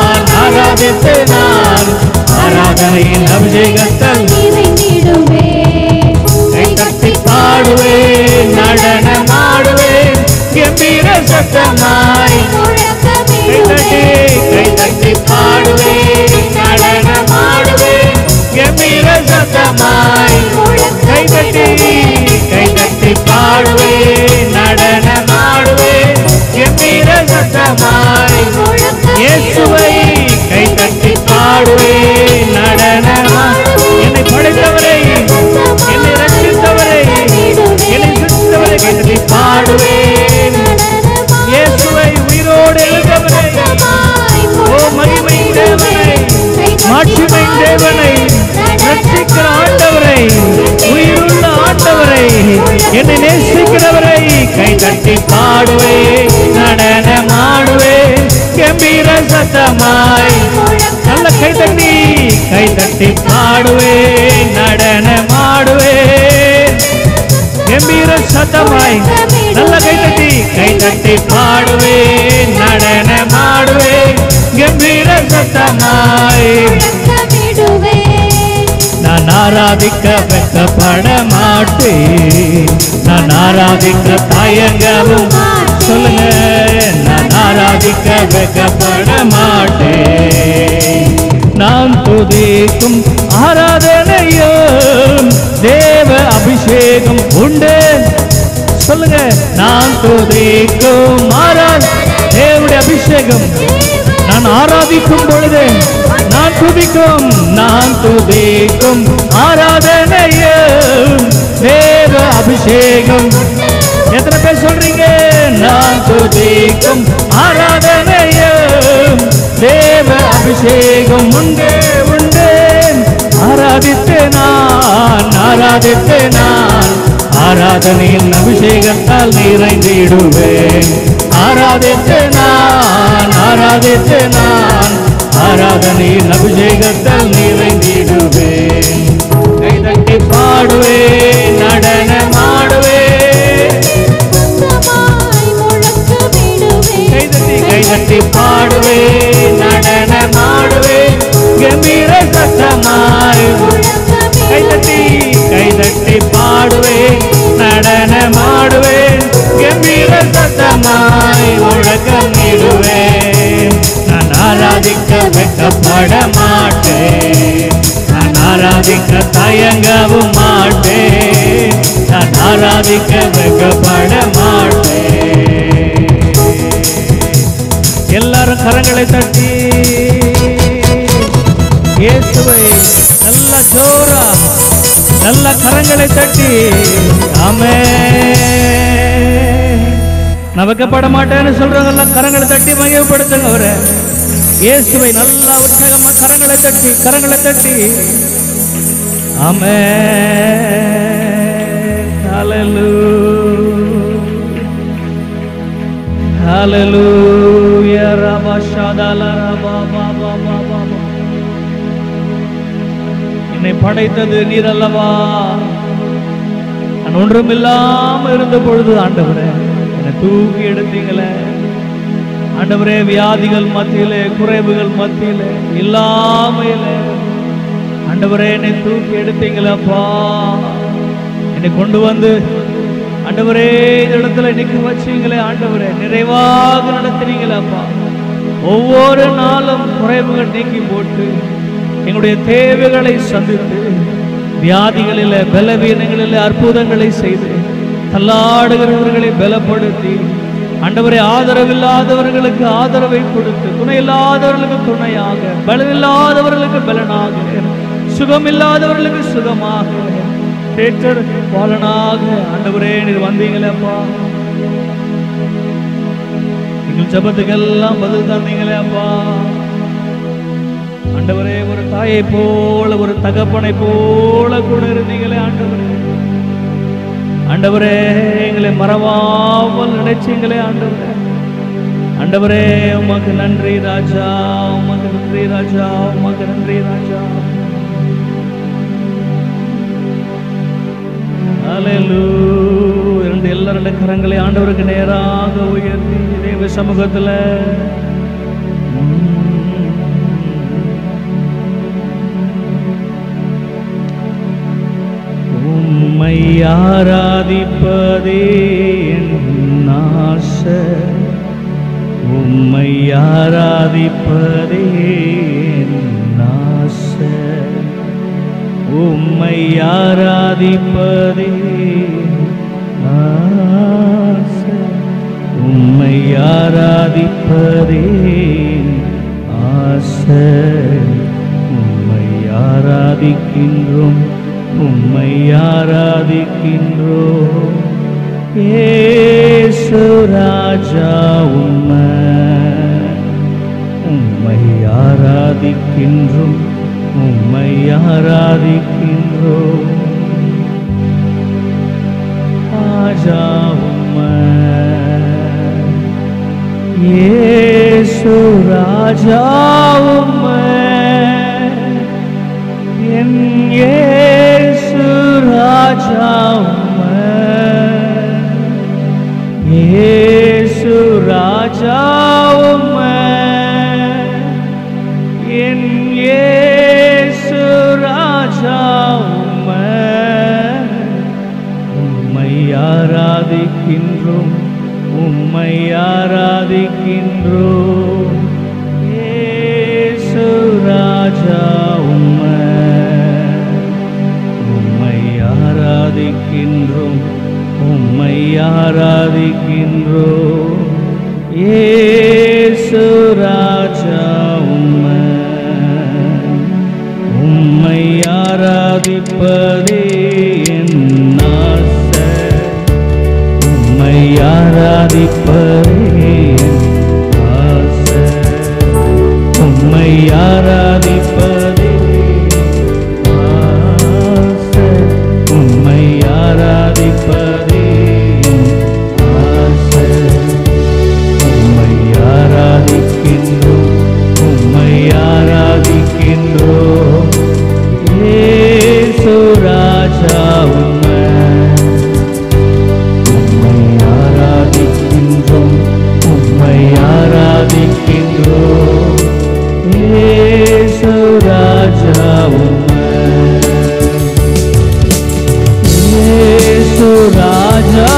ஆராதனையின் அபிஷேகத்தால் நிறைந்திடுவேன். கை தட்டி பாடுவேன், நடனமாடுவேன், கம்பீர சத்தமாய். கை தட்டி பாடுவேன், நடனமாடுவேன், கம்பீர சத்தமாய். கை தட்டி பாடுவேன், நடனமாடுவேன், கம்பீர சத்தமாய். இயேசுவை கை தட்டி பாடுவேன், நடனமாடுவேன். என்னை படைத்தவரை, என்னை ரட்சித்தவரை, என்னை சுத்தவரை கை தட்டி பாடுவேன். இயேசுவை உயிரோடு எழுந்தவரை, ஓ மகிமை தேவனை, மாட்சிமை தேவனை, ரட்சிக்கிற ஆண்டவரை, உயிருள்ள ஆண்டவரை, என்னை நேசிக்கிறவரை கை தட்டி பாடுவேன், நடனமாடுவேன், கம்பீர சத்தமாய். நல்ல கை தட்டி பாடுவேன், நடனமாடுவேன், கம்பீர சத்தமாய். நல்ல கை தட்டி பாடுவேன், நடனமாடுவேன், கம்பீர சத்தமாய். நான் ஆராதிக்க வெட்கப்பட மாட்டேன். நான் ஆராதிக்க தயங்கவும். சொல்லுங்க, நான் ஆராதிக்க வெட்கப்பட மாட்டேன். நான் துதிக்கும் ஆராதனையும் தேவ அபிஷேகம் உண்டு. சொல்லுங்க. நான் துதிக்கும் தேவனுடைய அபிஷேகம் நான் ஆராதிக்கும் பொழுது நான் துதிக்கும் ஆராதனையும் தேவ அபிஷேகம். எத்தனை பேர் சொல்றீங்க? நான் துதிக்கும் ஆராதனையும் தேவ அபிஷேகம் உண்டு உண்டு. ஆராதித்து நான் ஆராதனையின் அபிஷேகத்தால் நிறைந்திடுவேன். ஆராதித்து நான் ஆராதனையின் அபிஷேகத்தால் நிறைந்திடுவேன். கைதட்டி பாடுவேன், நடனமாடுவேன். கைதட்டி பாடுவேன், நடனமாடுவேன். கம்பீர சத்தமாய் கைதட்டி பாடுவேன், நடனமாடுவேன். கம்பீர சத்தமாய் முழக்கமிடுவேன். நான் ஆராதிக்க வெட்கப்பட மாட்டேன். நான் ஆராதிக்க தயங்கவும் மாட்டேன். நான் ஆராதிக்க வெட்கப்பட மாட்டேன். எல்லாரும் கரங்களை தட்டி இயேசுவை நல்ல ஜோரா நல்ல கரங்களை தட்டி ஆமென். நான் வெட்கப்பட மாட்டேன்னு சொல்றவங்க கரங்களை தட்டி மகிமைப்படுத்துங்க. அவரை இயேசுவை நல்லா உற்சாகமா கரங்களை தட்டி ஆமென். ஹalleluya ரபா ஷாதாலா ரபா பாபா பாபா. என்னை படைத்தது நீர் அல்லவா? நான் ஒன்றுமில்லாம இருந்த பொழுது ஆண்டவரே என்னை தூக்கி எடுத்தீங்களே. ஆண்டவரே, வியாதிகள் மத்தியிலே, குறைவுகள் மத்தியிலே, இல்லாமையிலே ஆண்டவரே என்னை தூக்கி எடுத்தீங்களப்பா. என்னை கொண்டு வந்து ஆண்டவரே இந்த இடத்துல நிற்க வச்சீங்களே. ஆண்டவரே, நிறைவாக நடத்துறீங்களப்பா. ஒவ்வொரு நாளும் குறைவுகள் நீக்கி போட்டு எங்களுடைய தேவைகளை சந்தித்து வியாதிகளில், பலவீனங்களில் அற்புதங்களை செய்து தள்ளாடுகிறவர்களை பலப்படுத்தி ஆண்டவரே, ஆதரவில்லாதவர்களுக்கு ஆதரவை கொடுத்து, துணை இல்லாதவர்களுக்கு துணையாக, பலமில்லாதவர்களுக்கு பலனாக, சுகமில்லாதவர்களுக்கு சுகமாக, தேற்றர் பாலனாக ஆண்டவரே நீர் வந்தீங்களேப்பா. எங்கள் ஜபத்துக்கெல்லாம் பதில் தந்தீங்களே அப்பா. ஆண்டவரே, ஒரு தாயை போல, ஒரு தகப்பனை போல கூட இருந்தீங்களே ஆண்டவரே. ஆண்டவரே, எங்களை மறவாமல் நினைச்சீங்களே ஆண்டவரே. ஆண்டவரே, உமக்கு நன்றி ராஜா, உமக்கு நன்றி ராஜா, உமக்கு நன்றி ராஜா. ஹல்லேலூயா. எல்லாரோட கரங்களை ஆண்டவருக்கு நேராக உயர்த்தி தேவ சமூகத்துல உம்மை ஆராதிப்பதே என் ஆசை. உம்மை ஆராதிப்பதே என் ஆசை. உம்மை ஆராதிப்பதே ஆசை. உம்மை ஆராதிப்பதே ஆசை. உம்மை ஆராதிக்கின்றோம், உம்மை ஆராதிக்கின்றோம் இயேசு ராஜா. உம்மை ஆராதிக்கின்றோம், உம்மை ஆராதிக்கின்றோம் ராஜா. இயேசு ராஜா, என் இயேசு ராஜா. இயேசு ராஜா, என் இயேசு ராஜா. உம்மை ஆராதிக்கின்றோம், உம்மை ஆராதிக்கின்றோம் இயேசு ராஜா. உம்மை ஆராதிக்கின்றோம், உம்மை ஆராதிக்கின்றோம் இயேசு ராஜா. உம்மை ஆராதிப்பதே என் ஆசை, உம்மை ஆராதிப்பதே என் ஆசை, உம்மை ஆராதிப்பதே ஆசை, உம்மை ஆராதிப்பதே ஆசை. உம்மை ஆராதிக்கின்றோம், உம்மை ஆராதிக்கின்றோம் இயேசு ராஜா. உம்மை ஆராதிக்கின்றோம், உம்மை ஆராதிக்கின்றோம் இயேசு ராஜா. இயேசு ராஜா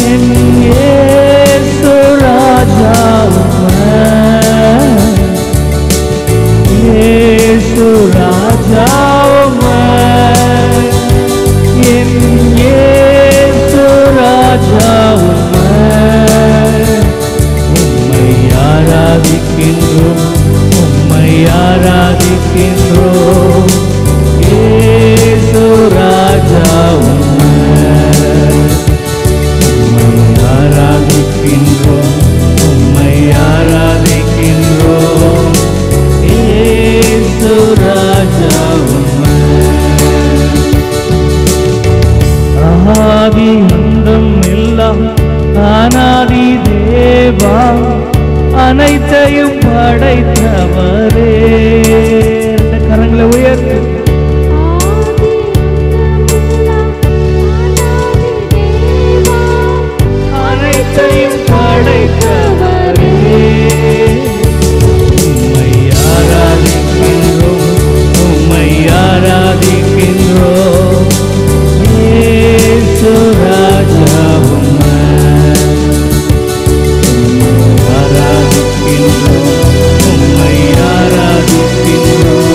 என் இயேசு ராஜா. இயேசு ராஜா என் இயேசு ராஜா. உம்மை ஆராதிக்கின்றோம், உம்மை ஆராதிக்கின்றோம் இயேசு ராஜா. உம்மை ஆராதிக்கின்றோம், உம்மை ஆராதிக்கின்றோம் இயேசு ராஜா. ஆதி அந்தம் எல்லாம் அநாதி தேவா, அனைத்தையும் படைத்தவரே. கரங்களை உயர்த்து. அனைத்தையும் படைத்தவரே. உம்மை ஆராதிக்கின்றோம், உம்மை ஆராதிக்கின்றோம் இயேசு ராஜா. உம்மை ஆராதிக்கின்றோம்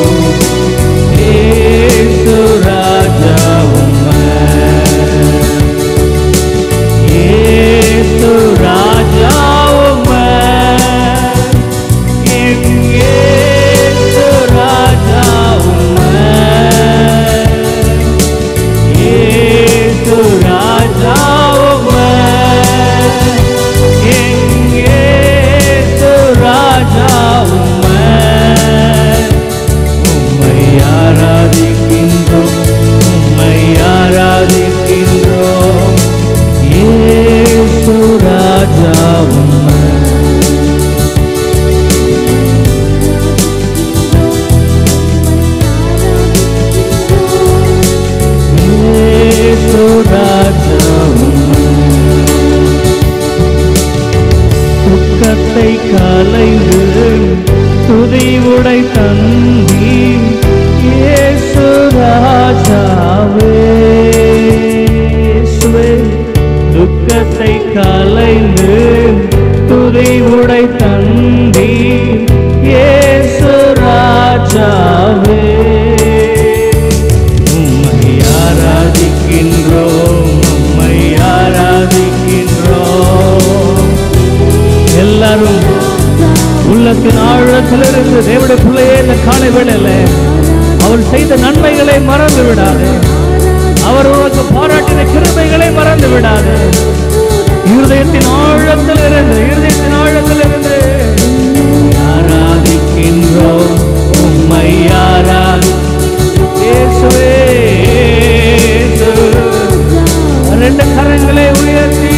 இயேசு ராஜா. இயேசு ராஜா இயேசு ராஜா. இயேசு ராஜா இயேசு ராஜா. உம்மை ஆராதிக்கின்றோம், உம்மை ஆராதிக்கின்றோம் இயேசு ராஜா. இயேசு ராஜா. துக்கத்தை கலைந்து துதி உடை தந்தி இயேசு ராஜாவே. துக்கத்தை கலைந்து துதி உடை தந்தி இயேசு ராஜாவே. உம்மை ஆராதிக்கின்றோம், உம்மை ஆராதிக்கின்றோம். எல்லாரும் உள்ளத்தின் ஆழத்திலிருந்து தேவனுடைய பிள்ளையே இந்த காலை வேளையில அவர் செய்த நன்மைகளை மறந்து விடாது, அவர் உனக்கு பாராட்டின கிருபைகளை மறந்து விடாது. இருதயத்தின் ஆழத்திலிருந்து ஆராதிக்கின்றோம், உம்மை இயேசுவே. ரெண்டு கரங்களை உயர்த்தி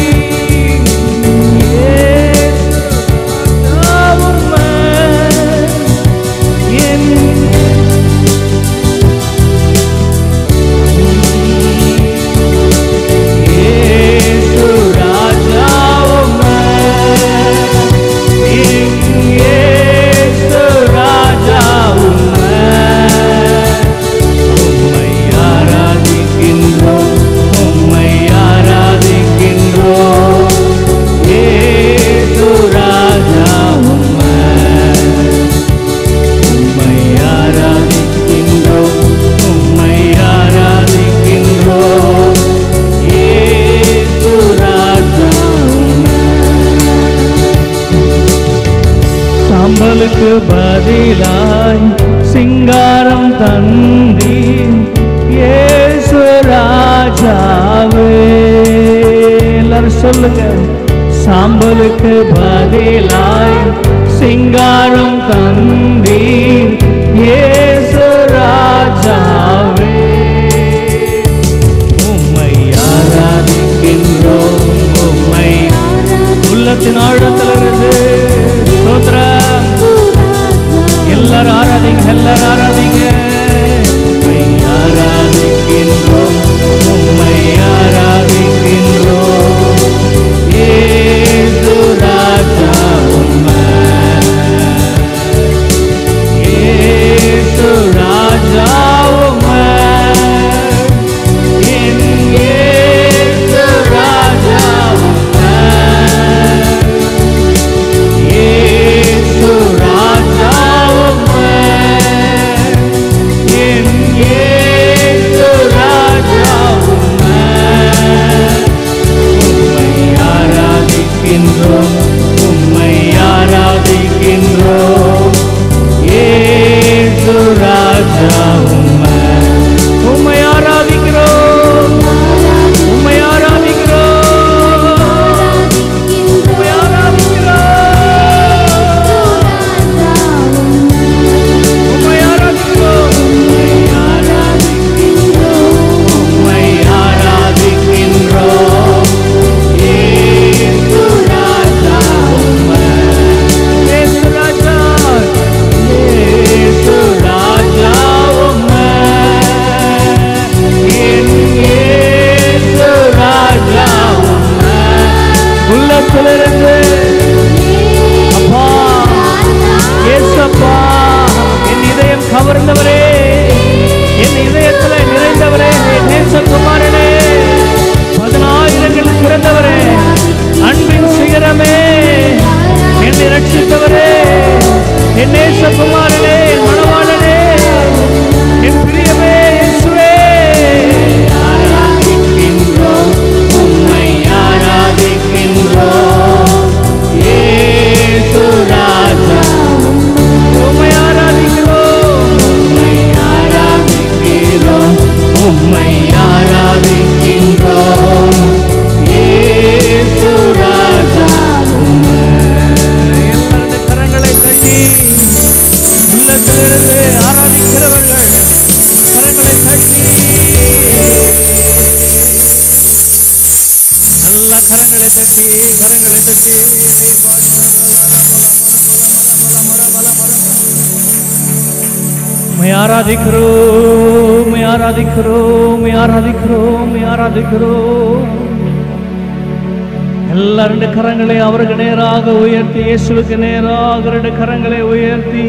தந்தீர் இயேசு ராஜாவே. எல்லாரும் சொல்லுங்க. சாம்பலுக்கு பதிலாய் சிங்காரம் தந்தீர் இயேசு ராஜாவே. உம்மை ஆராதிக்கின்றோம், உம்மை உள்ளத்தின் ஆழத்திலிருந்து ஸ்தோத்திரம். எல்லாரும் ஆராதிங்க, எல்லாரும் ஆராதிங்க. உம்மை ஆராதிக்கின்றோம், உம்மை ஆராதிக்கின்றோம் இயேசு ராஜா. உம்மை இயேசு ராஜா. உம்மை என் இயேசு ராஜா. உம்மை இயேசு ராஜா. உம்மை என் இயேசு ராஜா. உம்மை ஆராதிக்கின்றோம், உம்மை ஆராதிக்கின்றோம் இயேசு ராஜா. உம்மை உம்மை ஆராதிக்கிறோம், உம்மை ஆராதிக்கிறோம், உம்மை ஆராதிக்கிறோம், உம்மை ஆராதிக்கிறோம், உம்மை ஆராதிக்கின்றோம் இயேசு ராஜா. உம்மை இயேசு ராஜா, இயேசு ராஜா. உம்மை என் இயேசு ராஜா. உம்மை உள்ளத்திலிருந்து அப்பா, இயேசப்பா, என் இதயம் கவர்ந்தவரே, என் இதயத்தில் நிறைந்தவரே, என் நேசகுமாரனே, 10,000 பிறந்தவரே, அன்பின் சிகரமே, என்னை ரட்சித்தவரே, என் நேசகுமாரனே, என் மணவாளனே, என் பிரியமே இயேசுவே. ஆராதிக்கின்றோம், உம்மை ஆராதிக்கின்றோம் இயேசு ராஜா. உம்மை ஆராதிக்கிறோம், உம்மை ஆராதிக்கிறோம், உம்மை ஆராதிக்கின்றோம் இயேசு ராஜா. உம்மை எல்லாருடைய கரங்களை தட்டி உள்ளத்திலிருந்து ஆராதிக்கிறவர்கள் கரங்களை தட்டி, நல்ல கரங்களை தட்டி, கரங்களை தட்டி. உம்மை ஆராதிக்கிறோம், உம்மை ஆராதிக்கிறோம், உம்மை ஆராதிக்கிறோம், உம்மை ஆராதிக்கிறோம். எல்லா 2 கரங்களை அவருக்கு நேராக உயர்த்தி, இயேசுவுக்கு நேராக 2 கரங்களை உயர்த்தி,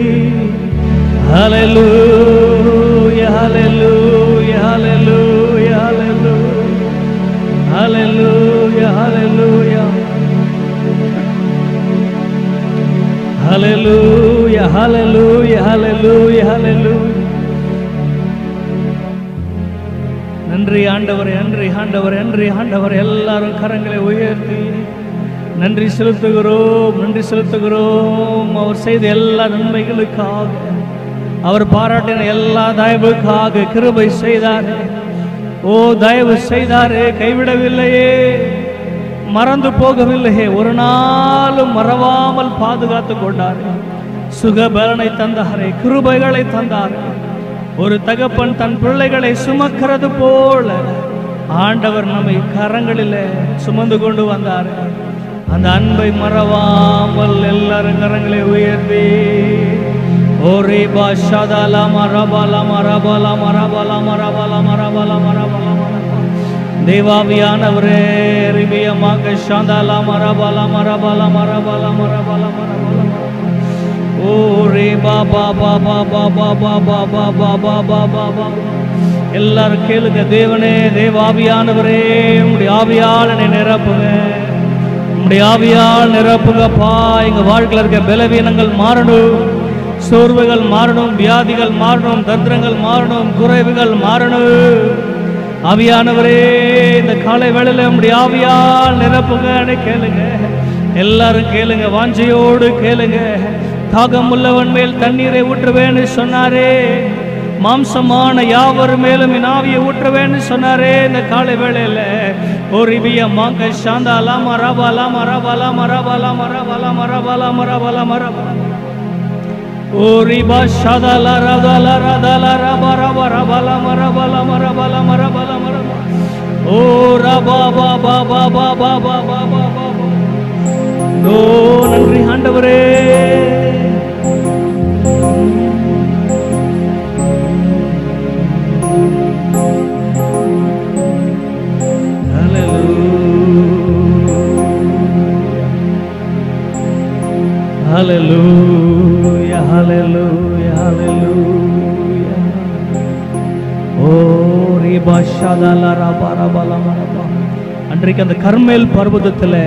ஹல்லேலூயா, ஹல்லேலூயா, ஹல்லேலூயா, ஹல்லேலூயா, ஹல்லேலூயா, ஹல்லேலூயா, ஹல்லேலூயா, ஹல்லேலூயா, ஹல்லேலூயா. நன்றி ஆண்டவரே, நன்றி ஆண்டவரே, நன்றி ஆண்டவரே. எல்லாரும் கரங்களை உயர்த்தி நன்றி செலுத்துகிறோம், நன்றி செலுத்துகிறோம். அவர் செய்த எல்லா நன்மைகளுக்காக, அவர் பாராட்டின எல்லா தயவுக்காக. கிருபை செய்தார், ஓ தயவு செய்தாரே, கைவிடவில்லையே, மறந்து போகவில்லையே, ஒரு நாளும் மறவாமல் பாதுகாத்து கொண்டாரே. சுகபலனை தந்தாரே, கிருபைகளை தந்தாரே. ஒரு தகப்பன் தன் பிள்ளைகளை சுமக்கிறது போல ஆண்டவர் நம்மை கரங்களில் சுமந்து கொண்டு வந்தார். அந்த அன்பை மறவாமல் எல்லாரும் கரங்களை உயர்த்தி, ஓரே பாஷாதாலா மரபாலா மரபாலா மரபாலா மரபாலா மரபாலா மரபாலா தேவாவியானவரே, ரிபியமாக சாந்தாலா மரபாலா மரபாலா மரபாலா மரபாலா மரபாலா. ஓ ரே பாபா பாபா பாபா பாபா பாபா பாபா பாபா. எல்லாரும் கேளுங்க. தேவனே, தேவாவியானவரே, உங்களுடைய ஆவியால் என்னை நிரப்புங்க, உங்களுடைய ஆவியால் நிரப்புங்கப்பா. எங்க வாழ்க்கையில் இருக்க பலவீனங்கள் மாறணும், சோர்வுகள் மாறணும், வியாதிகள் மாறணும், தந்திரங்கள் மாறணும், குறைவுகள் மாறணும். ஆவியானவரே, இந்த காலை வேளையில உங்களுடைய ஆவியால் நிரப்புங்கன்னு கேளுங்க. எல்லாரும் கேளுங்க, வாஞ்சையோடு கேளுங்க. தாகம் உள்ளவன் மேல் தண்ணீரை ஊற்றுவேன்னு சொன்னாரே. மாம்சமான யாவர் மேலும் என் ஆவியை ஊற்றுவேன்னு சொன்னாரே இந்த காலை வேளையில. ஓ ரிபியா மாங்க சாந்தா லாமா ரபா லாமா ரபா லாமா ரபா லாமா ரபா லாமா ரபா லாமா ரபா லாமா ரபா. ஓ ரிபா ஷாதா லா ரதா லா ரதா லா ரபா ரபா ரபா லாமா ரபா லாமா ரபா லாமா ரபா லாமா ரபா. ஓ ரபா பா பா பா பா பா பா பா பா பா. ஓ நன்றி ஆண்டவரே. Hallelujah, hallelujah, hallelujah. Oh, riba shadala raba raba lama raba. அன்றைக்கு அந்த கர்மேல் பர்வதத்தில்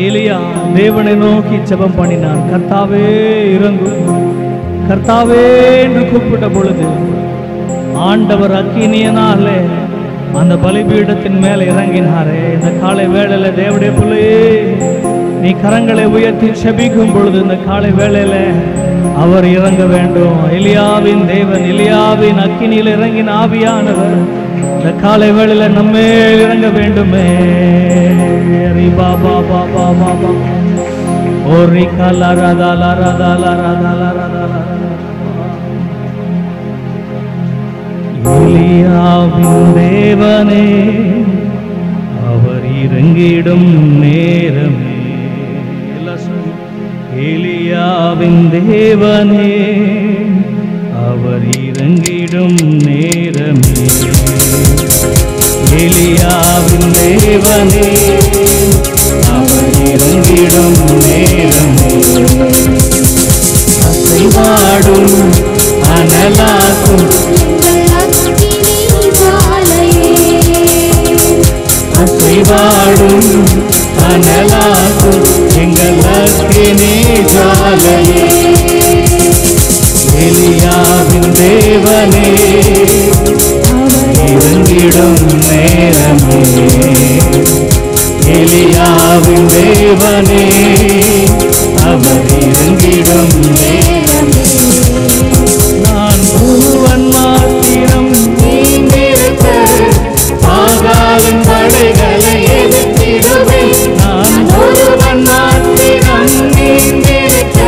ஏலியா தேவனை நோக்கி ஜெபம் பண்ணினார். கர்த்தாவே இறங்கும், கர்த்தாவே என்று கூப்பிட்ட பொழுது ஆண்டவர் அக்கினியனாலே அந்த பலிபீடத்தின் மேலே இறங்கினாரே. இந்த காலை வேளையில தேவனுடைய பிள்ளையே, நீ கரங்களை உயர்த்தி செபிக்கும் பொழுது இந்த காலை வேளையில அவர் இறங்க வேண்டும். எலியாவின் தேவன், எலியாவின் அக்கினியில் இறங்கின ஆவியானவர் இந்த காலை வேளையில நம்மேல் இறங்க வேண்டுமே. பாபா பாபா பாபா ஓரி கலா ரதா லா ரதா லா ரதா லா ரதா லா. எலியாவின் தேவனே அவர் இறங்கிடும் நேரமே. எலியாவின் தேவனே அவர் இறங்கிடும் நேரமே. எலியாவின் தேவனே அவர் இறங்கிடும் நேரமே. அசைவாடும் அனலாக்கும் அசைவாடும் அனலாக்கும் எங்கள் அக்கினி ஜாலையே. எலியாவின் தேவனே இறங்கிடும் நேரமே. எலியாவின் தேவனே அவர் இறங்கிடும் நேரமே. நான் ஒருவன் மாத்திரம் நீங்கிருக்க ஆகாவின் படைகளை எதிர்த்திடுவேன். நான் ஒருவன் மாத்திரம் நீங்கிருக்க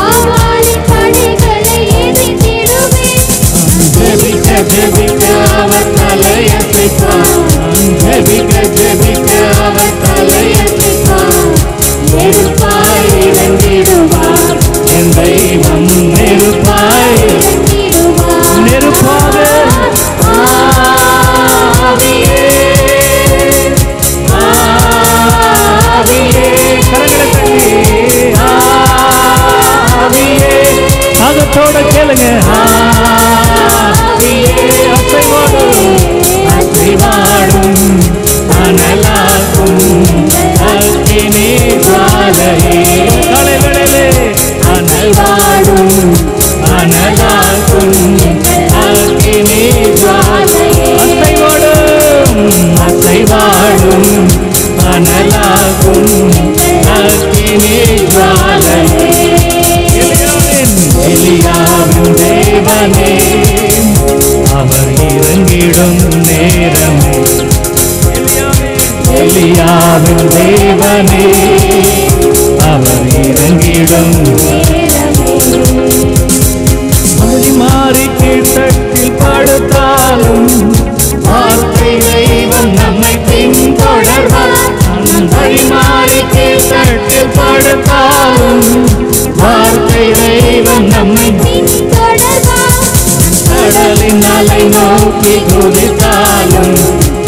ஆகாவின் படைகளை எதிர்த்திடுவேன். ஜெபிக்க ஜெபிக்க அவர் தலையசைப்பார். ஜெபிக்க ஜெபிக்க அவர் தலையசைப்பார். நெருப்பாய் இறங்கிடுவார் என் தெய்வம். நெருப்பாய் இறங்கிடுவார். நெருப்பாக ஆவியே ஆவியே கரங்களை தட்டி ஆவியே அதத்தோட கேளுங்க. ஆவியே அசைவாடும் அசைவாடும் அனலாக்கும் அக்கினி ஜாலையே. காலை வேளையிலே அனல்வாடும் அனலாக்கும் அக்கினி ஜாலையே. அசைவாடும் அசைவாடும் அனலாக்கும் அக்கினி ஜாலையே. எலியாவின் தேவனே அவர் இறங்கிடும் நேரமே. எலியாவின் தேவனே அவர் இறங்கிடும் மாறி மாறி கீழ்த்தட்டில் படுத்தாலும் வார்த்தை தெய்வம் நம்மை பின்தொடர்வார். வழி மாறி கீழ்த்தட்டில் படுத்தாலும் வார்த்தை தெய்வம் நம்மை பின்தொடர்வார். கடலின் அலை நோக்கி குதித்தாலும்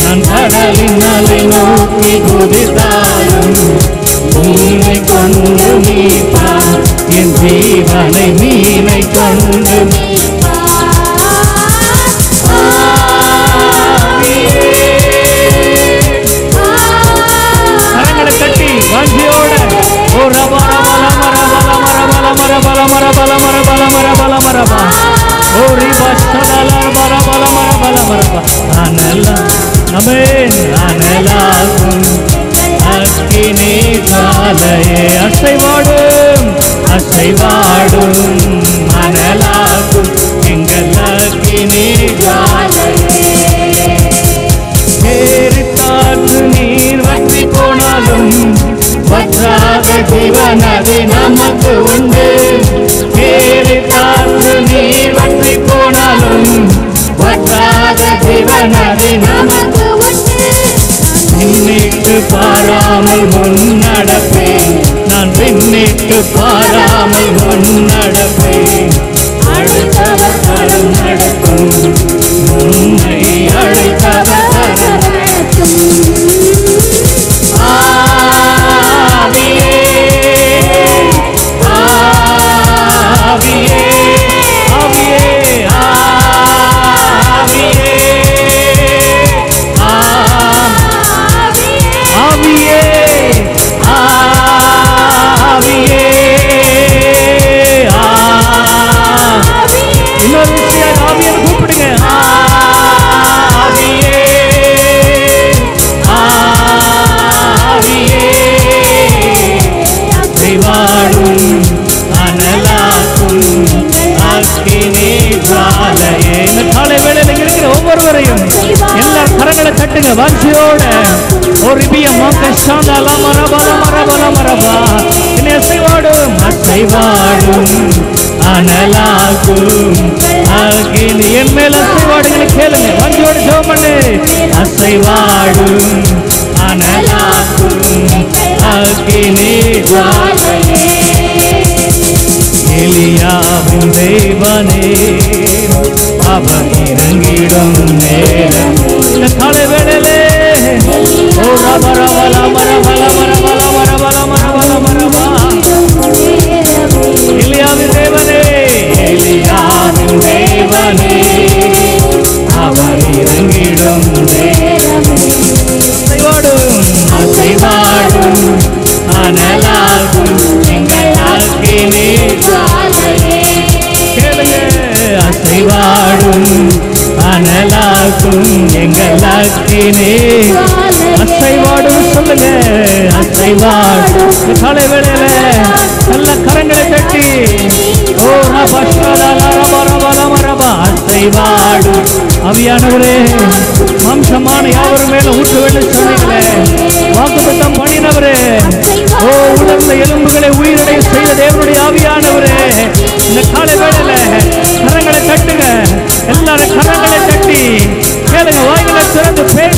நான் கடலின் அலை நோக்கி குதித்தாலும் மீனை கொண்டு மீட்பார். என் ஜீவனை மீனை கொண்டு கரங்களை கட்டி வாஞ்சியோட ஓ ரபா ரபா ரபா ரபா ரபா ரபா ரபா ரபா ரபா ரபா ரபா ரபா ரபா ஓ ரிபா ஷதலா ரபா ரபா ரபா ரபா ரபா. அனலா ஆமென் அனலாகும் அக்கினி ஜாலையே. அசைவாடும் அசைவாடும் அனலாகும் அக்கினி ஏறித்தாற்று நீர் வற்றி போனாலும் வற்றாத ஜீவனது நமக்கு உண்டு. ஏறித்தாற்று நீர் வற்றி போனாலும் வற்றாத ஜீவனது நமக்கு உண்டு. பின்னிட்டு பாராமல் முன்னடப்பேன், நான் பின்னிட்டு பாராமல் முன்னடப்பேன். அழைத்தவர் கரம் நடக்கும், உன்னை அழைத்தவர் கரம் நடக்கும். ஆவியே ஆவியே ஆவியே ஆவியே ஆவியே இன்னொரு விஷயம், ஆவியை கூப்பிடுங்க. ஆவியே ஆவியே அசைவாடும் அனலாக்கும் அக்கினி ஜுவாலையே. இந்த காலை வேளையில இருக்கிற ஒவ்வொருவரையும் எல்லா கரங்களை தட்டுங்க வாஞ்சியோட. ஒரு இபியமாக சாந்தால மரபல மரபல மரபா என்னை அசைவாடும் அசைவாடும் அனலாக்கும் அக்கினி. என் மேல் அசைவாடுங்களை கேளுங்க, வாஞ்சியோட ஜெபம் பண்ணு. அசைவாடும் அனலாக்கும் அக்கினி ஜுவாலையே. எலியாவின் தேவனே அவர் இறங்கிடும் நேரம். இந்த காலை வேளையிலே ஓ ரபர வல மர வல மர வல மர வல மர வல மரவா. எலியாவின் தேவனே, எலியாவின் தேவனே அவர் இறங்கிடும் நேரம். அசைவாடும் அசைவாடும் அனலாகும் எங்கள் அக்கினி ஜுவாலையே. கேளுங்க, அசைவாடும் அனலாகும் எங்கள் அக்கினி. அசைவாடும் சொல்லுங்க, அசைவாடும். காலை வேளையில நல்ல கரங்களை தட்டி ஓ ரபா அசைவாடும். அவியானவரே, மாம்சமான யாவரும் மேல ஊற்ற வேண்டும் சொன்னீங்களே, வாக்குத்தத்தம் பண்ணினவரே, ஓ உலர்ந்த எலும்புகளை உயிரடை செய்த தேவனுடைய ஆவியானவரே, இந்த காலை வேளையில கரங்களை தட்டுங்க. எல்லாரும் கரங்களை தட்டி கேளுங்க, வாய்களை திறந்து பேசுங்க.